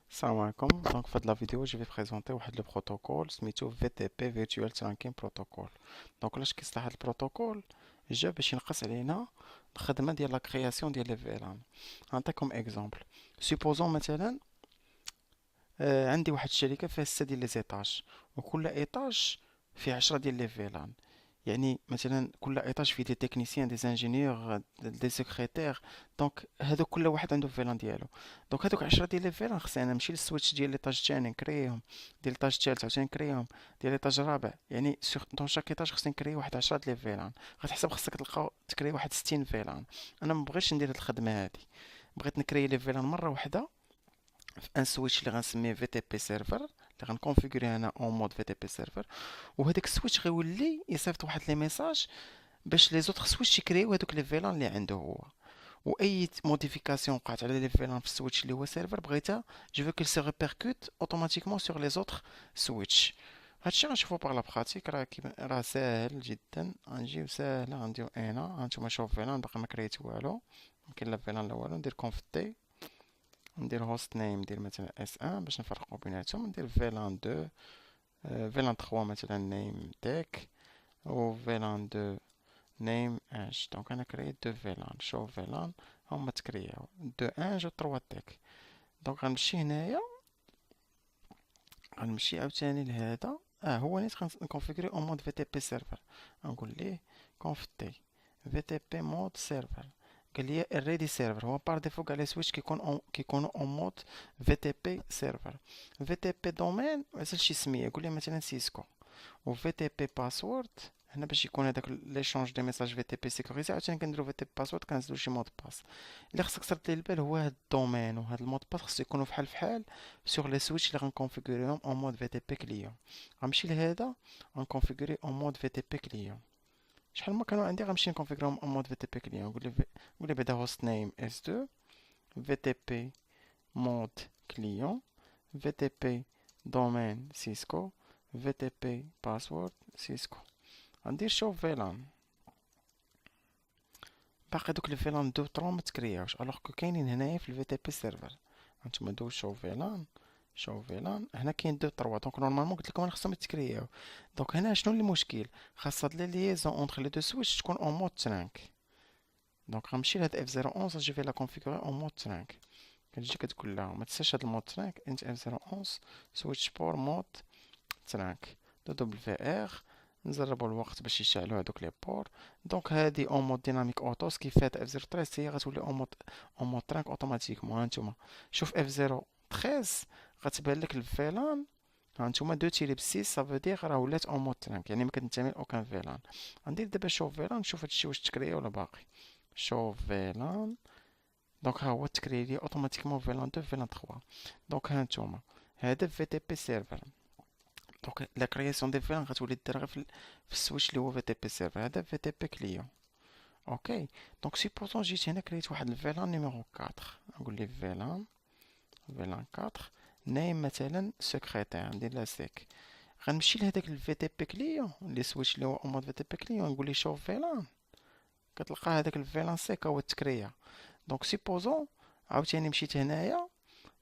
Salam alaikum. Donc, في هاد la vidéo, je vais présenter واحد le protocole سميتو VTP Virtual Trunking Protocol. Donc, لاش كيصلح هاد البروتوكول جا باش ينقص علينا الخدمة ديال لا كرياسيون ديال لي فيلان. نعطيكم اكزومبل. سيبوزون مثلا عندي واحد الشركة فيها 6 ديال لي زيتاج، وكل ايطاج فيه 10 ديال لي فيلان. يعني مثلا كل ايطاج فيه دي تكنيسيان، دي انجينيور، دي سكرتير. دونك هذوك كل واحد عنده فيلان ديالو. دونك هذوك 10 ديال لي فيلان خصني انا نمشي للسويتش ديال ليطاج الثاني نكريهم، ديال ليطاج الثالث عاوتاني نكريهم، ديال ليطاج الرابع. يعني دون شاك ايطاج خصني نكري واحد 10 ديال لي فيلان. غتحسب خصك تلقى تكري واحد 60 فيلان. انا ما بغيتش ندير هاد الخدمه هادي، بغيت نكري لي فيلان مره واحده في ان سويتش اللي غنسميه في تي بي سيرفر، اللي غنكونفيغوري انا اون مود في تي بي سيرفر. وهداك السويتش غيولي يصيفط واحد لي ميساج باش لي زوطخ سويتش يكريو هادوك لي فيلان اللي عنده هو. واي موديفيكاسيون وقعت على لي فيلان في السويتش اللي هو سيرفر بغيتها، جو فو كيل سي ريبيركوت اوتوماتيكمون سور لي زوطخ سويتش. هادشي غنشوفو باغ لا براتيك، راه ساهل جدا. غنجيو ساهله، غنديرو هنا هانتوما شوف فيلان باقي ما كريت والو، مكاين لا فيلان لا والو. ندير كونف تي، ندير هوست نيم، ندير مثلا اس 1 باش نفرقو بيناتهم، ندير فيلان 2، فيلان 3 مثلا نيم تك، و فيلان 2 نيم اش. دونك انا كريت دو فيلان، شو فيلان هما تكرياو دو ان جو 3 تك. دونك غنمشي هنايا، غنمشي عاوتاني لهذا. هو نيت غنكونفيغوري اون مود في تي بي سيرفر. غنقول ليه كونف تي في تي بي مود سيرفر. قال لي الريدي سيرفر. هو بار ديفو كاع لي سويتش كيكونوا اون مود في تي بي سيرفر. في تي بي دومين عسل شي سميه، قول لي مثلا سيسكو. و في تي بي باسورد هنا باش يكون هذاك ليشونج دي ميساج في تي بي سيكوريزي. عاوتاني كنديرو في تي بي باسورد، كنزلو شي مود باس. اللي خصك ترد ليه البال هو هاد الدومين وهاد المود باس خصو يكونوا فحال فحال سور لي سويتش اللي غنكونفيغوريهم اون مود في تي بي كليون. غنمشي لهذا غنكونفيغوري اون مود في تي بي كليون. شحال ما كانوا عندي غنمشي نكونفيغوريهم اون مود في تي بي كليون. نقول لي بعدا هوست نيم اس 2 في تي بي مود كليون، في تي بي دومين سيسكو، في تي بي باسورد سيسكو. غندير شو فيلان. باقي دوك الفيلان دو طرون متكرياوش الوغ كو كاينين هنايا في الفي تي بي سيرفر. هانتوما دو شو فيلان، شو فيلان هنا كاين دو طروا. دونك نورمالمون قلت لكم انا خصهم يتكرياو. دونك هنا شنو المشكل؟ خاص هاد لي ليزون اونتر لي دو سويتش تكون اون مود ترانك. دونك غنمشي لهاد اف 011 جو في لا كونفيغوري اون مود ترانك. كتجي كتقول لها ما تنساش هاد المود ترانك انت اف 011 سويتش بور مود ترانك دو دبل في ار. نجربوا الوقت باش يشعلوا هذوك لي بور. دونك هادي اون مود ديناميك اوتو سكيفات اف 013 هي غتولي اون مود ترانك اوتوماتيكمون. هانتوما شوف اف 013 غتبان لك الفيلان. هانتوما دو تيري ب 6 صافو دير راه ولات اون مود ترانك، يعني ما كتنتمي لاوكان فيلان. غندير دابا شوف فيلان نشوف هادشي واش تكريا ولا باقي. شوف فيلان. دونك ها هو تكري لي اوتوماتيكمون فيلان 2 فيلان 3. دونك هانتوما هذا في تي بي سيرفر. دونك لا كرياسيون دي فيلان غتولي دير غير في السويتش اللي هو في تي بي سيرفر. هذا في تي بي كليون. اوكي. دونك سيبوزون جيت هنا كريت واحد الفيلان نيميرو 4. نقول ليه فيلان 4 نايم مثلا سكريتير، ندير لا سيك. غنمشي لهداك الفي تي بي كليون اللي سويتش اللي هو اون مود في تي بي كليون. نقول ليه شوف فيلان. كتلقى هذاك الفيلان سيك هو تكريا. دونك سيبوزون عاوتاني مشيت هنايا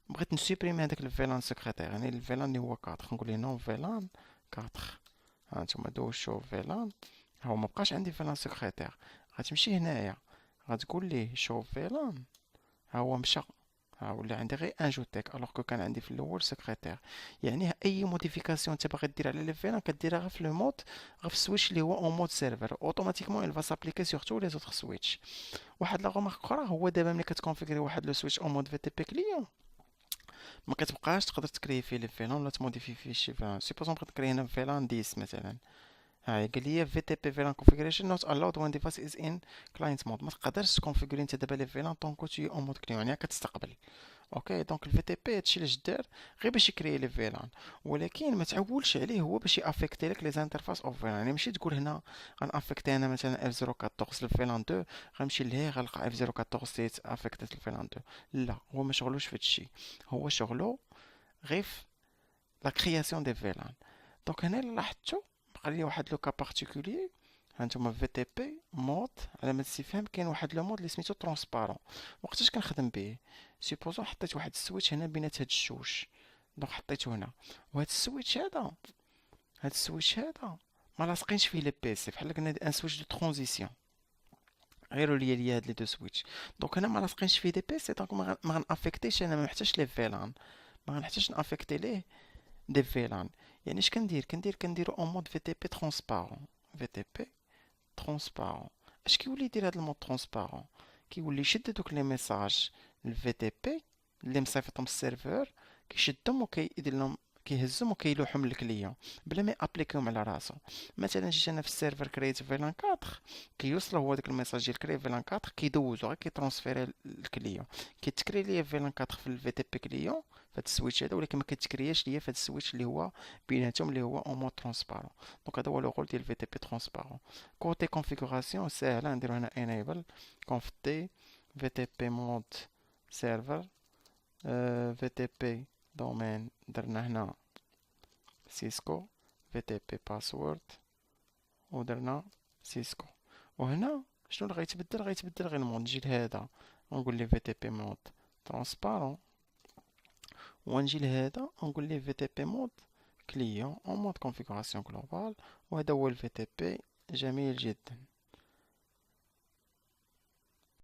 بغيت نسوبريمي هذاك الفيلان سكريتير، يعني الفيلان اللي هو 4. نقول ليه نو فيلان 4. هانتوما دوشو فيلان. هو مبقاش عندي فيلان سكريتير. غتمشي هنايا غتقول ليه شو فيلان. ها هو مشى، ها ولا عندي غير ان جو تيك الوغ كو كان عندي في الاول سكريتير. يعني اي موديفيكاسيون انت باغي دير على لي فيلان كديرها غير في لو مود، غير في السويتش اللي هو اون مود سيرفر. اوتوماتيكمون il va s'appliquer sur tous les autres switch. واحد لا غومارك اخرى، هو دابا ملي كتكونفيغري واحد لو سويتش اون مود في تي بي كليون ما كتبقاش تقدر تكري فيه لي فيلان ولا تموديفي فيه شي فيلان. سيبوزون بغيت نكري هنا فيلان 10 مثلا. هاي قال لي في تي بي فيلان كونفيغريشن نوت الاود وين ديفايس از ان كلاينت مود. ما تقدرش تكونفيغري انت دابا لي فيلان طونكو تي اون مود كليون، يعني كتستقبل. اوكي. دونك الفي تي بي هادشي علاش دار غير باش يكري لي فيلان، ولكن ما تعولش عليه هو باش يافيكتي لك لي زانترفاس اوف فيلان. يعني ماشي تقول هنا غنافيكتي انا مثلا اف 014 الفيلان 2 غنمشي لهيه غنلقى اف 014 تيت افيكتي الفيلان 2. لا، هو ما شغلوش في هادشي. هو شغلو غير في لا كرياسيون دي فيلان. دونك هنا لاحظتو بقى لي واحد لو كا بارتيكولير. هانتوما في تي بي مود علامة استفهام، كاين واحد لو مود اللي سميتو ترونسبارون. وقتاش كنخدم به؟ سيبوزون حطيت واحد السويتش هنا بينات هاد الجوج، دونك حطيتو هنا، وهاد السويتش هذا، هاد السويتش هذا ما لاصقينش فيه لي بيسي، بحال قلنا ان سويتش دو ترانزيسيون، غير ليا هاد لي دو سويتش. دونك هنا ما لاصقينش فيه دي بيسي، دونك ما غنافيكتيش، انا ما محتاجش لي فيلان، ما غنحتاجش نافيكتي ليه دي فيلان. يعني اش كنديرو اون مود في تي بي ترونسبارون. في تي بي ترونسبارون. اش كيولي يدير هاد المود ترونسبارون؟ كيولي يشد دوك لي ميساج الفي تي بي اللي مصيفطهم السيرفور، كيشدهم وكيدير لهم، كيهزهم وكيلوحهم للكليون بلا ما ابليكيهم على راسو. مثلا جيت انا في السيرفر كريت فيلان 4، كيوصل هو داك الميساج ديال كري فيلان 4، كيدوزو غير كيترونسفيري للكليون، كيتكري ليا فيلان 4 في الفي تي بي كليون في هاد السويتش هذا، ولكن ما كتكرياش ليا في هاد السويتش اللي هو بيناتهم اللي هو اون مود ترونسبارون. دونك هذا هو لو رول ديال في تي بي ترونسبارون. كوتي كونفيغوراسيون ساهله، نديرو هنا انيبل conf t vtp mode server vtp domain درنا هنا سيسكو vtp password ودرنا سيسكو. وهنا شنو اللي غيتبدل غير المود، نجي لهذا ونقول ليه vtp mode transparent، ونجي لهذا ونقول ليه vtp mode client en mode configuration globale، وهذا هو ال vtp. جميل جدا.